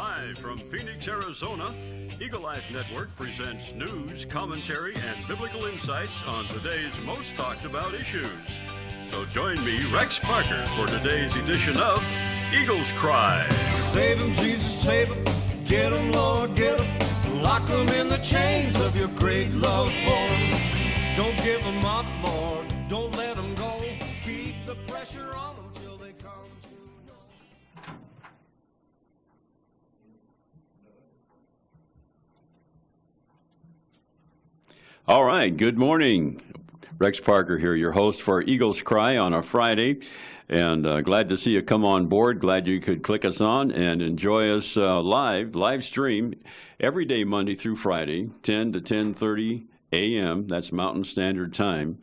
Live from Phoenix, Arizona, Eagle Life Network presents news, commentary, and biblical insights on today's most talked about issues. So join me, Rex Parker, for today's edition of Eagles Cry. Save them, Jesus, save them. Get them, Lord, get them. Lock them in the chains of your great love for them. Don't give them up, Lord. Don't let them go. Keep the pressure on them till they come to know. All right, good morning. Rex Parker here, your host for Eagles Cry on a Friday. And glad to see you come on board. Glad you could click us on and enjoy us live stream every day, Monday through Friday, 10 to 10:30 a.m. That's Mountain Standard Time.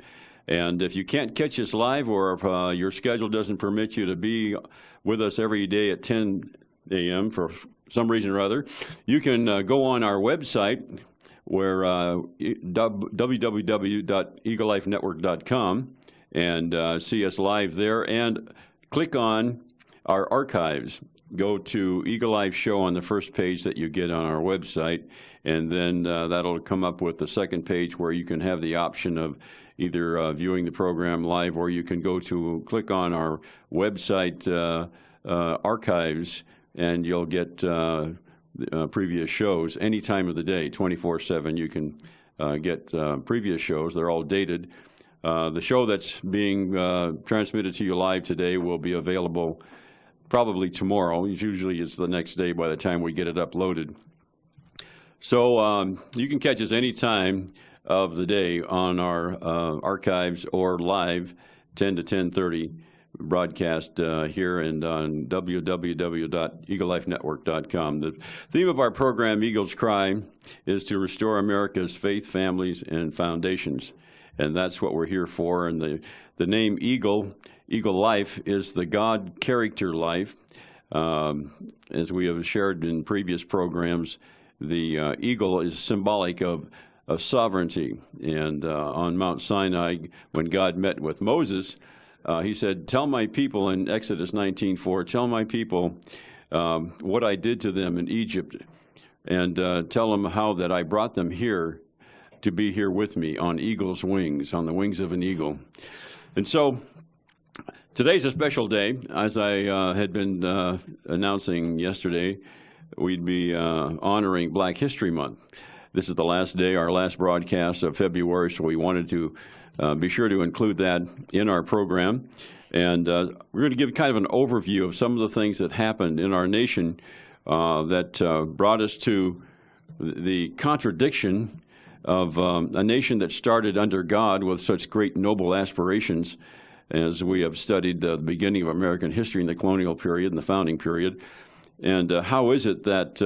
And if you can't catch us live, or if your schedule doesn't permit you to be with us every day at 10 a.m. for some reason or other, you can go on our website, where www.eaglelifenetwork.com, and see us live there, and click on our archives. Go to Eagle Life Show on the first page that you get on our website, and then that'll come up with the second page where you can have the option of either viewing the program live, or you can go to click on our website archives, and you'll get previous shows any time of the day, 24/7. You can get previous shows. They're all dated. The show that's being transmitted to you live today will be available probably tomorrow. Usually it's the next day by the time we get it uploaded. So you can catch us any time of the day on our archives or live 10 to 10:30 broadcast here and on www.eaglelifenetwork.com. The theme of our program, Eagles Cry, is to restore America's faith, families, and foundations. And that's what we're here for. And the name Eagle Life, is the God character life. As we have shared in previous programs, the eagle is symbolic of sovereignty. And on Mount Sinai, when God met with Moses, he said, "Tell my people," in Exodus 19:4, "tell my people what I did to them in Egypt, and tell them how that I brought them here to be here with me on eagle's wings, on the wings of an eagle." And so today's a special day. As I had been announcing yesterday, we'd be honoring Black History Month. This is the last day, our last broadcast of February, so we wanted to be sure to include that in our program. And we're going to give kind of an overview of some of the things that happened in our nation that brought us to the contradiction of a nation that started under God with such great noble aspirations, as we have studied the beginning of American history in the colonial period and the founding period. And how is it that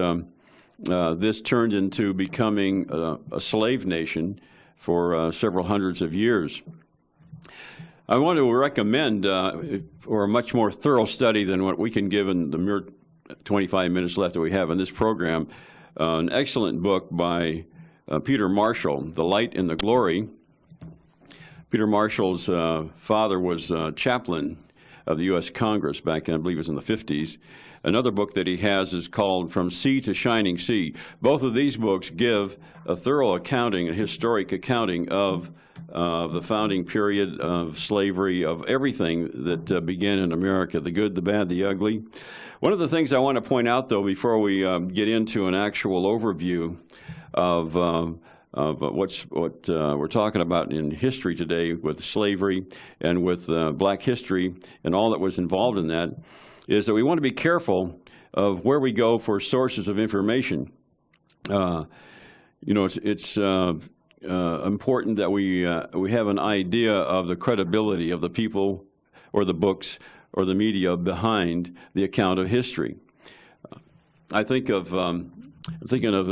this turned into becoming a slave nation for several hundreds of years? I want to recommend, for a much more thorough study than what we can give in the mere 25 minutes left that we have in this program, an excellent book by Peter Marshall, The Light and the Glory. Peter Marshall's father was chaplain of the U.S. Congress back then, I believe it was in the 50s. Another book that he has is called From Sea to Shining Sea. Both of these books give a thorough accounting, a historic accounting of the founding period of slavery, of everything that began in America, the good, the bad, the ugly. One of the things I want to point out, though, before we get into an actual overview of what we're talking about in history today with slavery and with Black history and all that was involved in that, is that we want to be careful of where we go for sources of information. It's important that we have an idea of the credibility of the people or the books or the media behind the account of history. I'm thinking of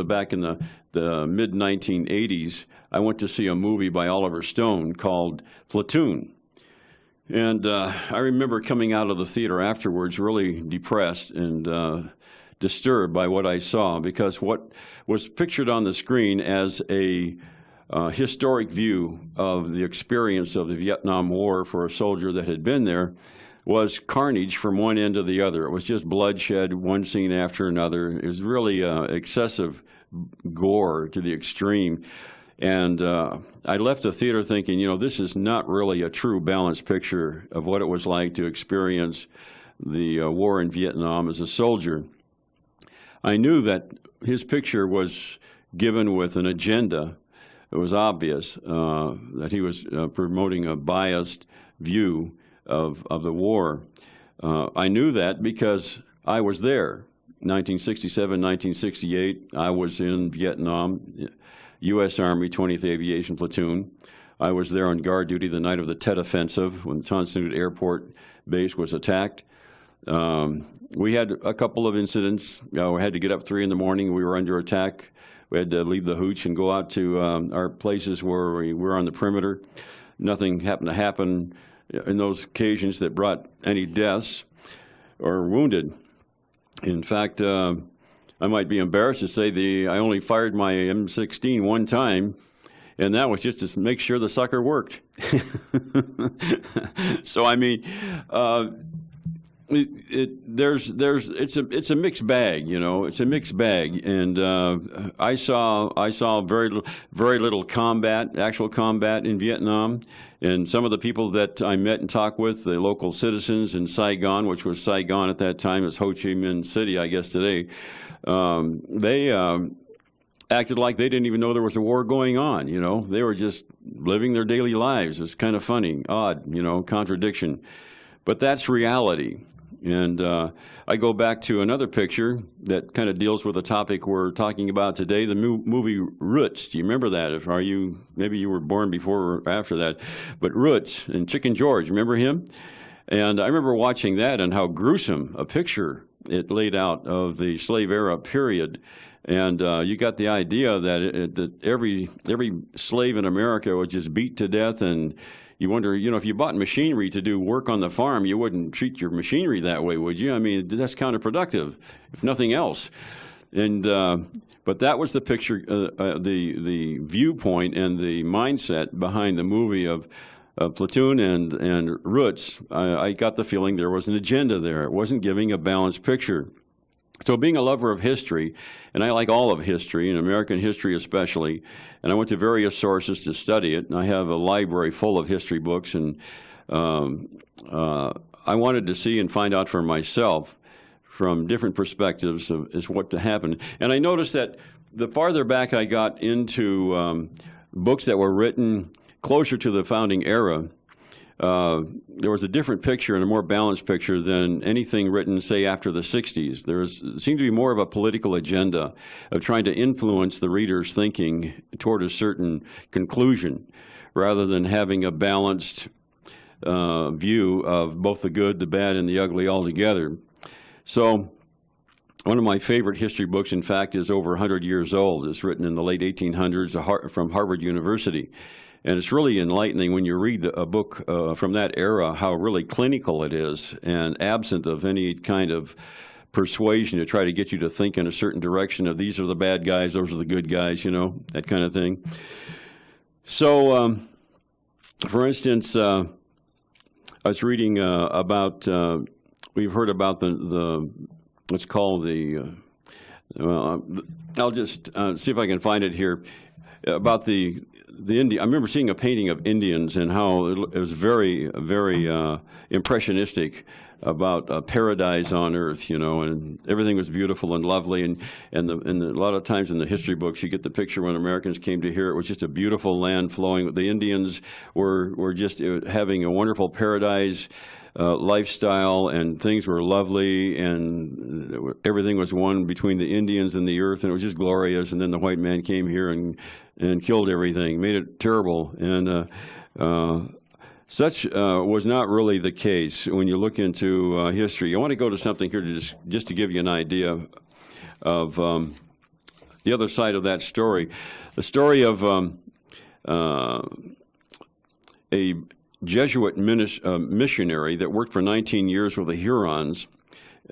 back in the mid-1980s, I went to see a movie by Oliver Stone called Platoon. And I remember coming out of the theater afterwards really depressed and disturbed by what I saw, because what was pictured on the screen as a historic view of the experience of the Vietnam War for a soldier that had been there was carnage from one end to the other. It was just bloodshed, one scene after another. It was really excessive gore to the extreme. And I left the theater thinking, this is not really a true balanced picture of what it was like to experience the war in Vietnam as a soldier. I knew that his picture was given with an agenda. It was obvious that he was promoting a biased view of the war. I knew that because I was there. 1967, 1968, I was in Vietnam, U.S. Army 20th Aviation Platoon. I was there on guard duty the night of the Tet Offensive when Tan Son Nhut Airport Base was attacked. We had a couple of incidents. We had to get up 3 in the morning. We were under attack. We had to leave the hooch and go out to our places where we were on the perimeter. Nothing happened to happen in those occasions that brought any deaths or wounded. In fact, I might be embarrassed to say I only fired my M16 one time, and that was just to make sure the sucker worked. So I mean, it's a mixed bag, It's a mixed bag, and I saw very little actual combat in Vietnam. And some of the people that I met and talked with, the local citizens in Saigon, which was Saigon at that time, it's Ho Chi Minh City, I guess today, they acted like they didn't even know there was a war going on. They were just living their daily lives. It's kind of funny, odd, contradiction. But that's reality. And I go back to another picture that kind of deals with the topic we're talking about today, the movie Roots. Do you remember that? Maybe you were born before or after that. But Roots and Chicken George, remember him? And I remember watching that and how gruesome a picture it laid out of the slave era period. And you got the idea that every slave in America was just beat to death, and you wonder, if you bought machinery to do work on the farm, you wouldn't treat your machinery that way, would you? I mean, that's counterproductive, if nothing else. And but that was the picture, the viewpoint and the mindset behind the movie of Platoon and Roots. I got the feeling there was an agenda there. It wasn't giving a balanced picture. So being a lover of history, and I like all of history, and American history especially, and I went to various sources to study it, and I have a library full of history books, and I wanted to see and find out for myself from different perspectives as what happened. And I noticed that the farther back I got into books that were written closer to the founding era, there was a different picture and a more balanced picture than anything written, say, after the 60s. There seemed to be more of a political agenda of trying to influence the reader's thinking toward a certain conclusion, rather than having a balanced view of both the good, the bad, and the ugly all together. So one of my favorite history books, in fact, is over 100 years old. It's written in the late 1800s from Harvard University. And it's really enlightening when you read a book from that era, how really clinical it is and absent of any kind of persuasion to try to get you to think in a certain direction of these are the bad guys, those are the good guys, that kind of thing. So, for instance, I was reading about, we've heard about the what's called I'll just see if I can find it here, about the Indian. I remember seeing a painting of Indians and how it was very, very impressionistic about paradise on earth, and everything was beautiful and lovely. And a lot of times in the history books, you get the picture when Americans came to here, it was just a beautiful land flowing. The Indians were just having a wonderful paradise lifestyle, and things were lovely, and everything was one between the Indians and the earth, and it was just glorious. And then the white man came here and killed everything, made it terrible. And such was not really the case when you look into history. I want to go to something here to just to give you an idea of the other side of that story. The story of a Jesuit missionary that worked for 19 years with the Hurons,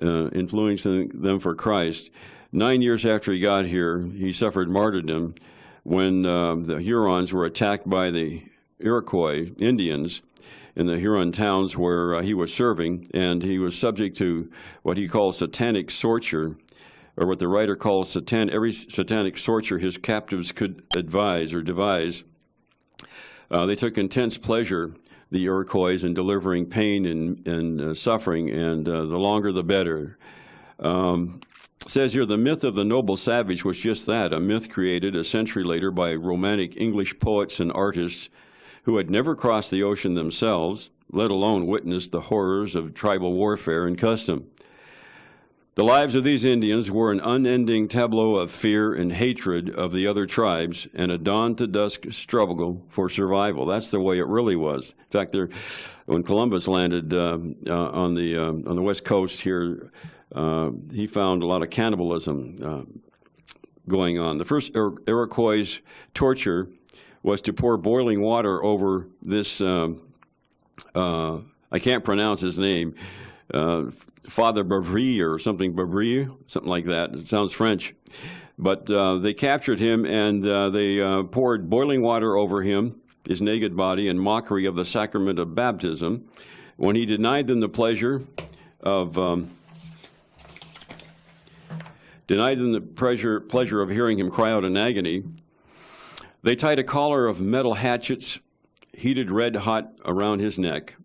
influencing them for Christ. 9 years after he got here, he suffered martyrdom when the Hurons were attacked by the Iroquois Indians in the Huron towns where he was serving, and he was subject to what he calls satanic torture, or what the writer calls every satanic torture his captives could advise or devise. They took intense pleasure, the Iroquois, in delivering pain and suffering, and the longer the better. Says here, the myth of the noble savage was just that, a myth created a century later by romantic English poets and artists who had never crossed the ocean themselves, let alone witnessed the horrors of tribal warfare and custom. The lives of these Indians were an unending tableau of fear and hatred of the other tribes and a dawn-to-dusk struggle for survival. That's the way it really was. In fact, when Columbus landed on the west coast here, he found a lot of cannibalism going on. The first Iroquois torture was to pour boiling water over this, I can't pronounce his name, Father Bavry or something, Bavry, something like that. It sounds French. But they captured him, and they poured boiling water over him, his naked body, in mockery of the sacrament of baptism. When he denied them the pleasure of pleasure of hearing him cry out in agony, they tied a collar of metal hatchets heated red hot around his neck.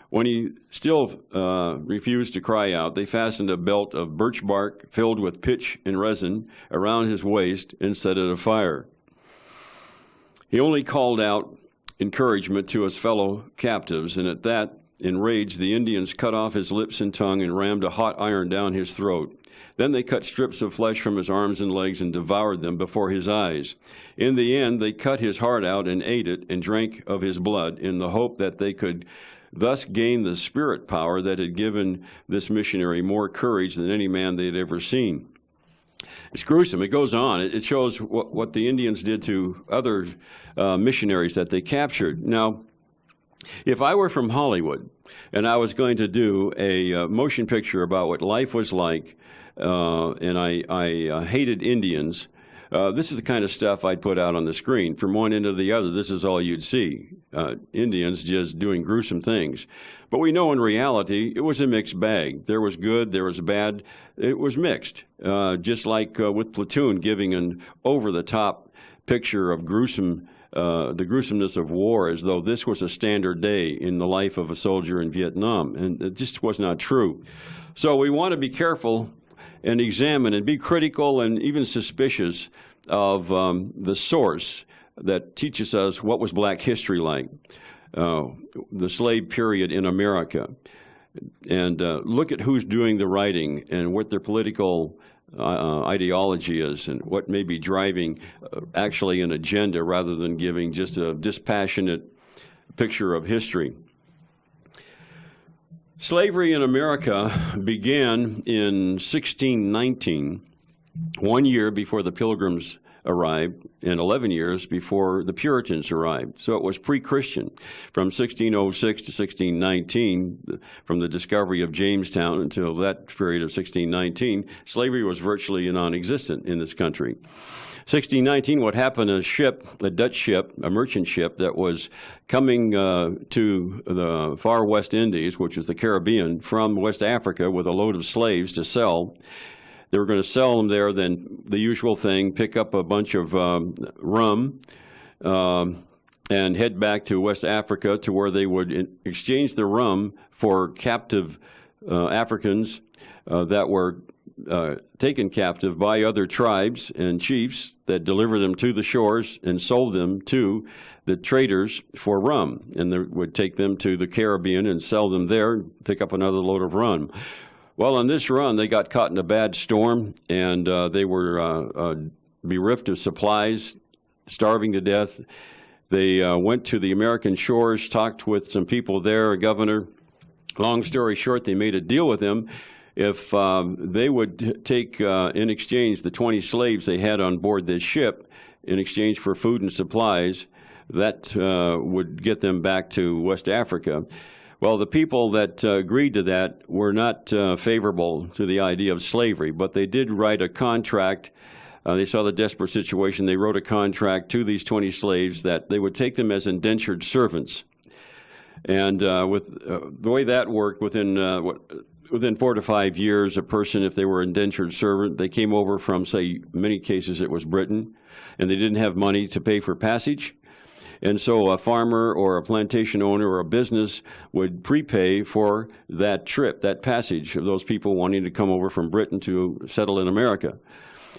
When he still refused to cry out, they fastened a belt of birch bark filled with pitch and resin around his waist and set it afire. He only called out encouragement to his fellow captives, and at that, enraged, the Indians cut off his lips and tongue and rammed a hot iron down his throat. Then they cut strips of flesh from his arms and legs and devoured them before his eyes. In the end, they cut his heart out and ate it and drank of his blood in the hope that they could thus gain the spirit power that had given this missionary more courage than any man they had ever seen. It's gruesome. It goes on. It shows what the Indians did to other missionaries that they captured. Now, if I were from Hollywood and I was going to do a motion picture about what life was like, and I hated Indians, this is the kind of stuff I'd put out on the screen. From one end to the other, this is all you'd see. Indians just doing gruesome things. But we know in reality, it was a mixed bag. There was good, there was bad. It was mixed, just like with Platoon giving an over-the-top picture of the gruesomeness of war, as though this was a standard day in the life of a soldier in Vietnam. And it just was not true. So we want to be careful and examine and be critical and even suspicious of the source that teaches us what was black history like, the slave period in America. And look at who's doing the writing and what their political ideology is and what may be driving actually an agenda rather than giving just a dispassionate picture of history. Slavery in America began in 1619, 1 year before the Pilgrims arrived and 11 years before the Puritans arrived. So it was pre-Christian. From 1606 to 1619, from the discovery of Jamestown until that period of 1619, slavery was virtually non-existent in this country. 1619, what happened, a Dutch ship, a merchant ship that was coming to the far West Indies, which is the Caribbean, from West Africa with a load of slaves to sell. They were going to sell them there, then the usual thing, pick up a bunch of rum and head back to West Africa to where they would exchange the rum for captive Africans that were taken captive by other tribes and chiefs that delivered them to the shores and sold them to the traders for rum. And they would take them to the Caribbean and sell them there, pick up another load of rum. Well, on this run, they got caught in a bad storm, and they were bereft of supplies, starving to death. They went to the American shores, talked with some people there, a governor. Long story short, they made a deal with him. If they would take in exchange the 20 slaves they had on board this ship in exchange for food and supplies, that would get them back to West Africa. Well, the people that agreed to that were not favorable to the idea of slavery, but they did write a contract They saw the desperate situation. They wrote a contract to these 20 slaves that they would take them as indentured servants. And with the way that worked, within 4 to 5 years, a person, if they were indentured servant, they came over from, say, many cases it was Britain, and they didn't have money to pay for passage. And so a farmer or a plantation owner or a business would prepay for that trip, that passage of those people wanting to come over from Britain to settle in America.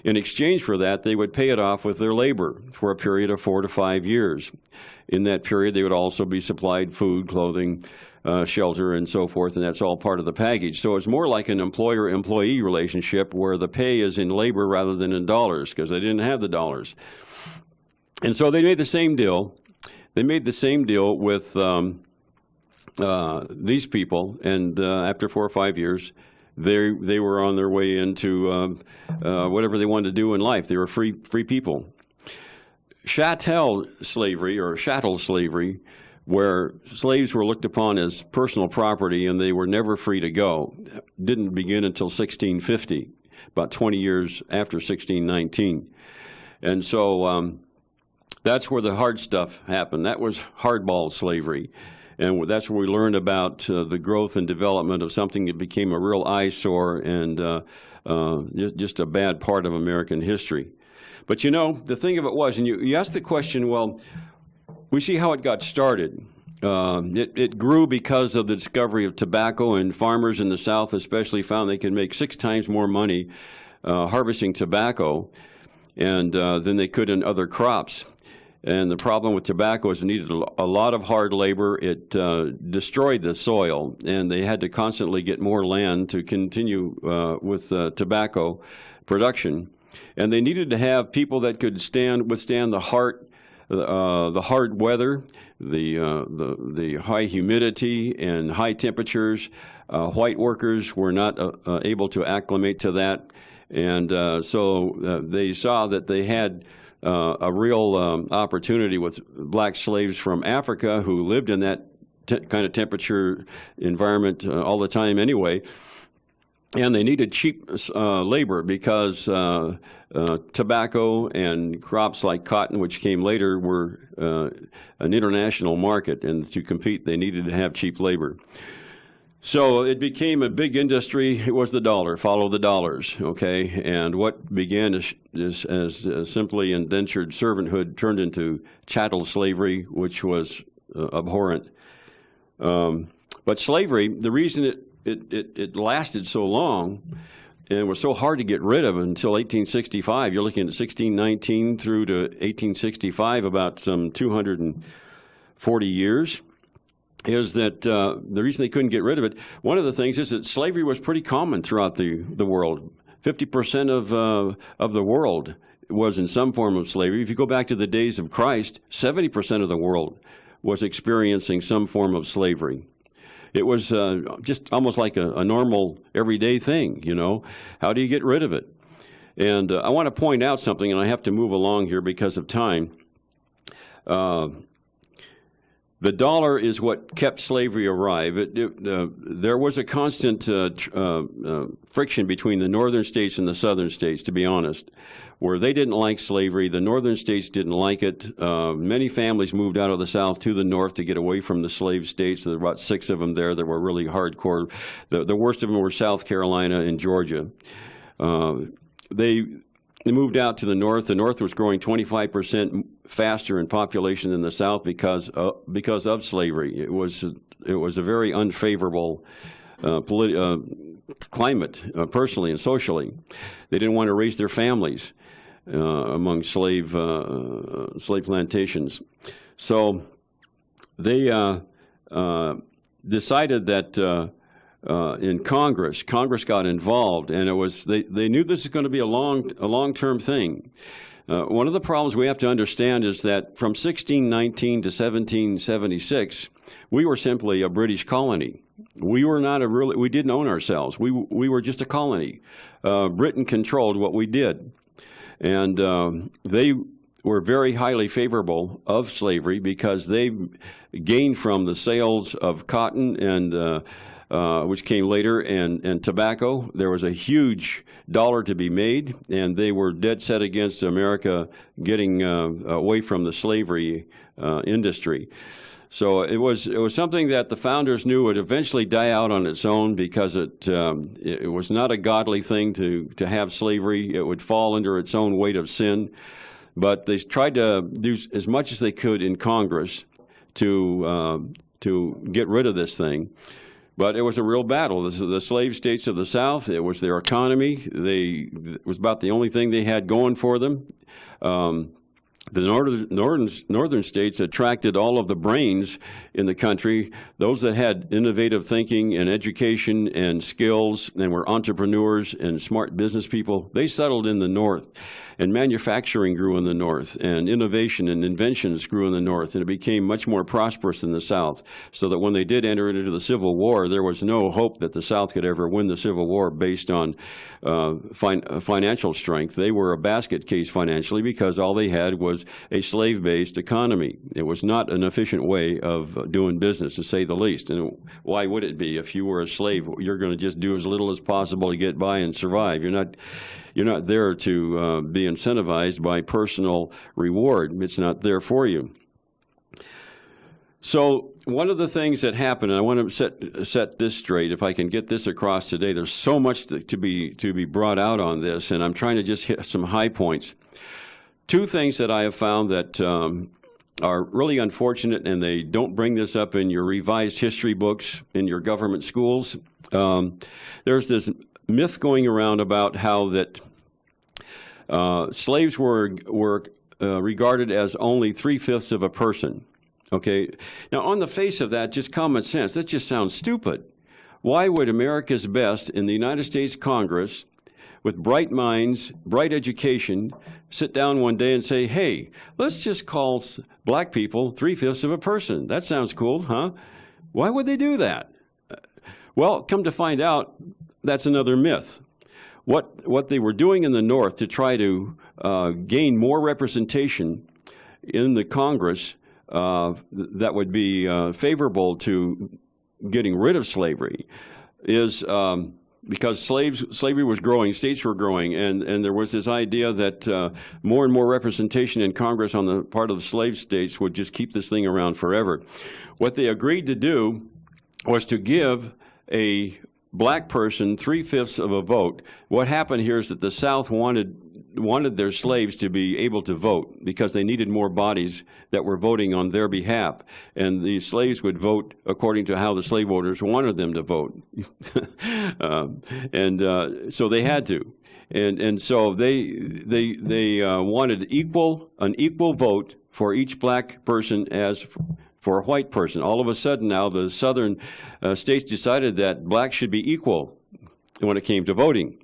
In exchange for that, they would pay it off with their labor for a period of 4 to 5 years. In that period, they would also be supplied food, clothing, shelter, and so forth, and that's all part of the package. So it's more like an employer-employee relationship where the pay is in labor rather than in dollars, because they didn't have the dollars. And so they made the same deal. They made the same deal with these people, and after 4 or 5 years, they were on their way into whatever they wanted to do in life. They were free people. Chattel slavery, or chattel slavery, where slaves were looked upon as personal property and they were never free to go, didn't begin until 1650, about 20 years after 1619. And so that's where the hard stuff happened. That was hardball slavery. And that's where we learned about the growth and development of something that became a real eyesore and just a bad part of American history. But you know, the thing of it was, and you asked the question, well, we see how it got started. It grew because of the discovery of tobacco, and farmers in the South especially found they could make 6 times more money harvesting tobacco and than they could in other crops. And the problem with tobacco is it needed a lot of hard labor. It destroyed the soil, and they had to constantly get more land to continue with tobacco production. And they needed to have people that could withstand the hard weather, the high humidity and high temperatures. White workers were not able to acclimate to that, and so they saw that they had a real opportunity with black slaves from Africa who lived in that kind of temperature environment all the time anyway. And they needed cheap labor because tobacco and crops like cotton, which came later, were an international market. And to compete, they needed to have cheap labor. So it became a big industry. It was the dollar, follow the dollars, okay? And what began as simply indentured servanthood turned into chattel slavery, which was abhorrent. But slavery, the reason it lasted so long and was so hard to get rid of until 1865, you're looking at 1619 through to 1865, about some 240 years, is that the reason they couldn't get rid of it, one of the things is that slavery was pretty common throughout the world. 50% of the world was in some form of slavery. If you go back to the days of Christ, 70% of the world was experiencing some form of slavery. It was just almost like a normal, everyday thing, you know. How do you get rid of it? And I want to point out something, and I have to move along here because of time. The dollar is what kept slavery alive. There was a constant friction between the northern states and the southern states, to be honest, where they didn't like slavery. The northern states didn't like it. Many families moved out of the South to the north to get away from the slave states. There were about 6 of them there that were really hardcore. The worst of them were South Carolina and Georgia. They moved out to the north. The north was growing 25% faster in population than the South because of slavery. It was a very unfavorable climate, personally and socially. They didn't want to raise their families among slave plantations. So they decided that in Congress got involved, and they knew this was going to be a long-term thing. One of the problems we have to understand is that from 1619 to 1776, we were simply a British colony. We were not we didn't own ourselves. We were just a colony. Britain controlled what we did, and they were very highly favorable of slavery because they gained from the sales of cotton and which came later, and tobacco. There was a huge dollar to be made, and they were dead set against America getting away from the slavery industry. So it was something that the founders knew would eventually die out on its own, because it was not a godly thing to have slavery. It would fall under its own weight of sin. But they tried to do as much as they could in Congress to get rid of this thing. But it was a real battle. This is the slave states of the South. It was their economy. It was about the only thing they had going for them. The northern states attracted all of the brains in the country, those that had innovative thinking and education and skills and were entrepreneurs and smart business people. They settled in the North, and manufacturing grew in the North, and innovation and inventions grew in the North, and it became much more prosperous in the South, so that when they did enter into the Civil War, there was no hope that the South could ever win the Civil War based on financial strength. They were a basket case financially, because all they had was a slave-based economy. It was not an efficient way of doing business, to say the least. And why would it be? If you were a slave, you're going to just do as little as possible to get by and survive. You're not there to be incentivized by personal reward. It's not there for you. So one of the things that happened, and I want to set this straight, if I can get this across today, there's so much to be brought out on this, and I'm trying to just hit some high points. Two things that I have found that are really unfortunate, and they don't bring this up in your revised history books in your government schools. There's this myth going around about how that slaves were regarded as only 3/5 of a person. Okay, now on the face of that, just common sense, that just sounds stupid. Why would America's best in the United States Congress, with bright minds, bright education, sit down one day and say, hey, let's just call black people 3/5 of a person? That sounds cool, huh? Why would they do that? Well, come to find out, that's another myth. What they were doing in the North to try to gain more representation in the Congress that would be favorable to getting rid of slavery is because slavery was growing, states were growing, and there was this idea that more and more representation in Congress on the part of the slave states would just keep this thing around forever. What they agreed to do was to give a black person 3/5 of a vote. What happened here is that the South wanted their slaves to be able to vote, because they needed more bodies that were voting on their behalf. And the slaves would vote according to how the slave owners wanted them to vote. So they had to. And so they wanted an equal vote for each black person as for a white person. All of a sudden now the southern states decided that blacks should be equal when it came to voting.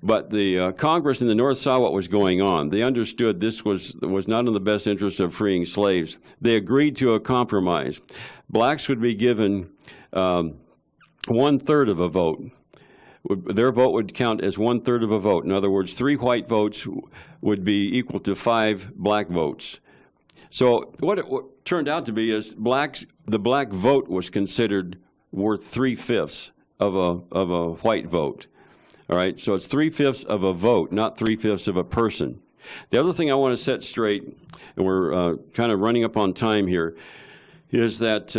But the Congress in the North saw what was going on. They understood this was not in the best interest of freeing slaves. They agreed to a compromise. Blacks would be given 1/3 of a vote. Their vote would count as 1/3 of a vote. In other words, 3 white votes would be equal to 5 black votes. So what it turned out to be is the black vote was considered worth 3/5 of a white vote. All right, so it's 3/5 of a vote, not 3/5 of a person. The other thing I want to set straight, and we're kind of running up on time here, is that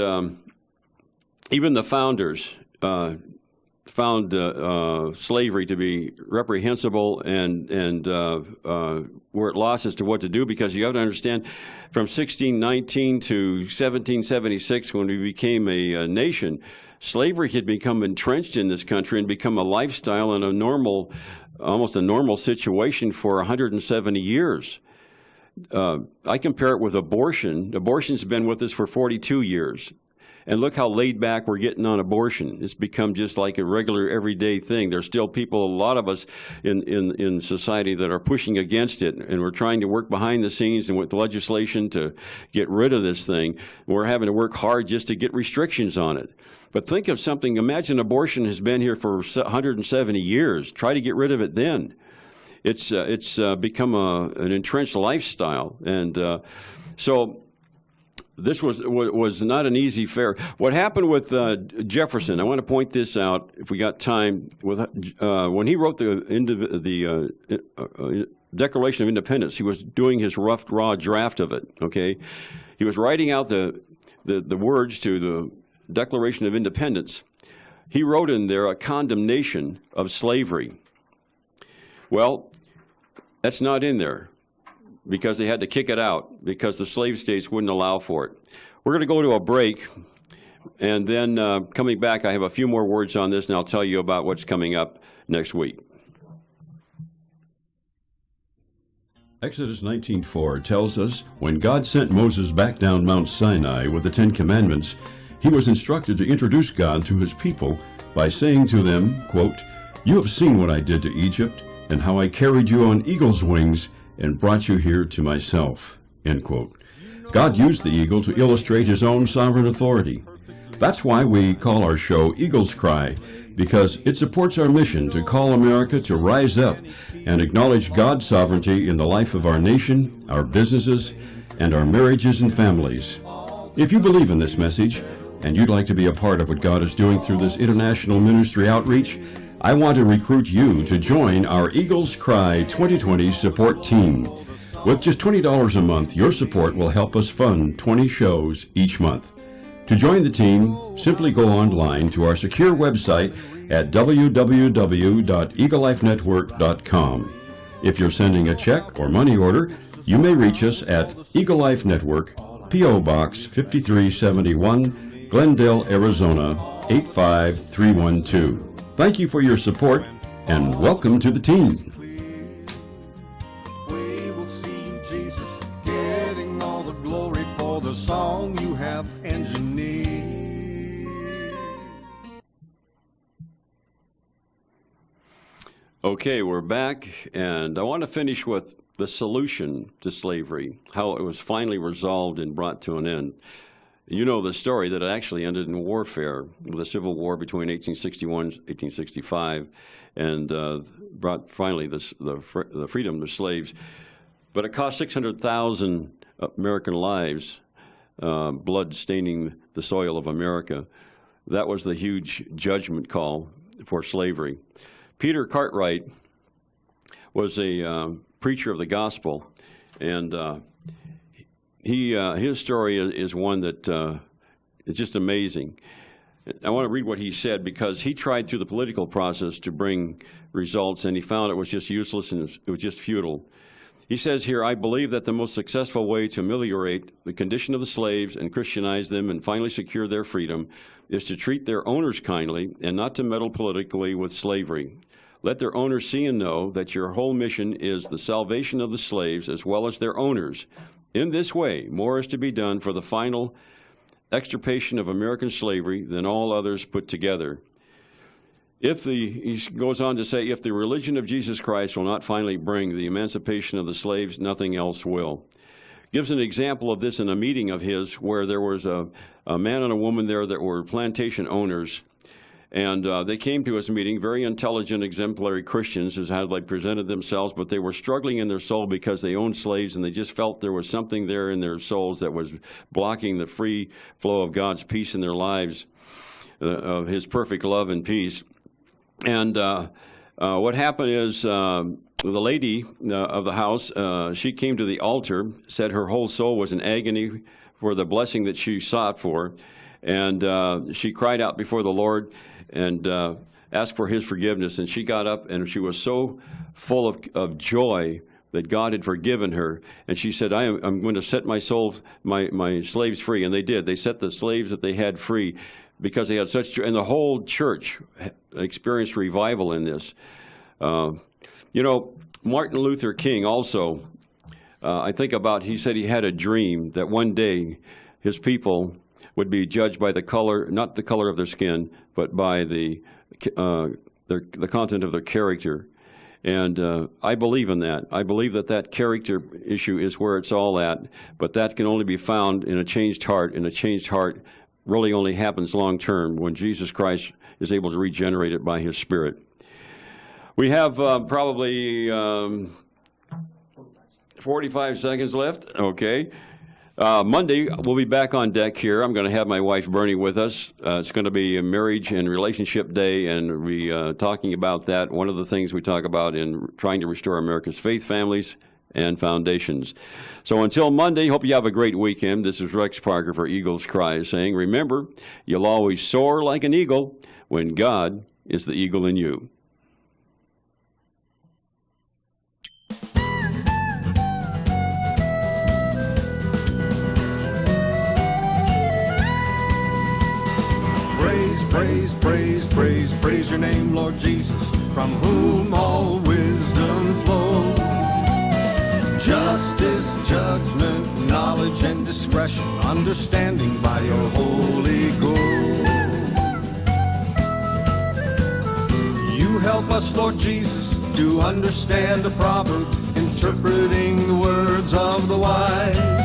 even the founders found slavery to be reprehensible and were at loss as to what to do, because you have to understand, from 1619 to 1776, when we became a nation, slavery had become entrenched in this country and become a lifestyle and almost a normal situation for 170 years. I compare it with abortion. Abortion's been with us for 42 years. And look how laid back we're getting on abortion. It's become just like a regular, everyday thing. There's still people, a lot of us in society, that are pushing against it, and we're trying to work behind the scenes and with the legislation to get rid of this thing. We're having to work hard just to get restrictions on it. But think of something. Imagine abortion has been here for 170 years. Try to get rid of it then. It's become an entrenched lifestyle. And so this was not an easy fare. What happened with Jefferson, I want to point this out, if we got time, with when he wrote the Declaration of Independence, he was doing his rough, raw draft of it, okay? He was writing out the words to the Declaration of Independence. He wrote in there a condemnation of slavery. Well, that's not in there, because they had to kick it out because the slave states wouldn't allow for it. We're going to go to a break, and then coming back, I have a few more words on this, and I'll tell you about what's coming up next week. Exodus 19:4 tells us, when God sent Moses back down Mount Sinai with the Ten Commandments, he was instructed to introduce God to his people by saying to them, quote, "You have seen what I did to Egypt, and how I carried you on eagle's wings and brought you here to myself," end quote. God used the eagle to illustrate his own sovereign authority. That's why we call our show Eagles Cry, because it supports our mission to call America to rise up and acknowledge God's sovereignty in the life of our nation, our businesses, and our marriages and families. If you believe in this message, and you'd like to be a part of what God is doing through this international ministry outreach, I want to recruit you to join our Eagles Cry 2020 support team. With just $20 a month, your support will help us fund 20 shows each month. To join the team, simply go online to our secure website at www.eaglelifenetwork.com. If you're sending a check or money order, you may reach us at Eagle Life Network, P.O. Box 5371, Glendale, Arizona 85312. Thank you for your support, and welcome to the team. We will see Jesus getting all the glory for the song you have engineered. Okay, we're back, and I want to finish with the solution to slavery, how it was finally resolved and brought to an end. You know the story that it actually ended in warfare, with a civil war between 1861 and 1865, and brought finally the freedom to slaves. But it cost 600,000 American lives, blood staining the soil of America. That was the huge judgment call for slavery. Peter Cartwright was a preacher of the gospel, and his story is one that is just amazing. I want to read what he said, because he tried through the political process to bring results, and he found it was just useless and it was just futile. He says here, "I believe that the most successful way to ameliorate the condition of the slaves and Christianize them and finally secure their freedom is to treat their owners kindly and not to meddle politically with slavery. Let their owners see and know that your whole mission is the salvation of the slaves as well as their owners. In this way, more is to be done for the final extirpation of American slavery than all others put together." He goes on to say, if the religion of Jesus Christ will not finally bring the emancipation of the slaves, nothing else will. Gives an example of this in a meeting of his where there was a man and a woman there that were plantation owners. And they came to his meeting, very intelligent, exemplary Christians, is how they presented themselves, but they were struggling in their soul because they owned slaves, and they just felt there was something there in their souls that was blocking the free flow of God's peace in their lives, of his perfect love and peace. And what happened is the lady of the house, she came to the altar, said her whole soul was in agony for the blessing that she sought for, and she cried out before the Lord and asked for his forgiveness. And she got up, and she was so full of joy that God had forgiven her. And she said, I'm going to set my slaves free. And they did. They set the slaves that they had free because they had such joy. And the whole church experienced revival in this. Martin Luther King also, I think about, he said he had a dream that one day his people would be judged by the color, not the color of their skin, but by the content of their character. And I believe in that. I believe that character issue is where it's all at, but that can only be found in a changed heart, and a changed heart really only happens long term when Jesus Christ is able to regenerate it by his Spirit. We have probably 45 seconds left. Okay. Monday, we'll be back on deck here. I'm going to have my wife Bernie with us. It's going to be a marriage and relationship day, and we'll be talking about that. One of the things we talk about in trying to restore America's faith, families, and foundations. So until Monday, hope you have a great weekend. This is Rex Parker for Eagles Cry saying, remember, you'll always soar like an eagle when God is the eagle in you. Praise, praise, praise, praise your name, Lord Jesus, from whom all wisdom flows. Justice, judgment, knowledge, and discretion, understanding by your Holy Ghost. You help us, Lord Jesus, to understand a proverb, interpreting the words of the wise.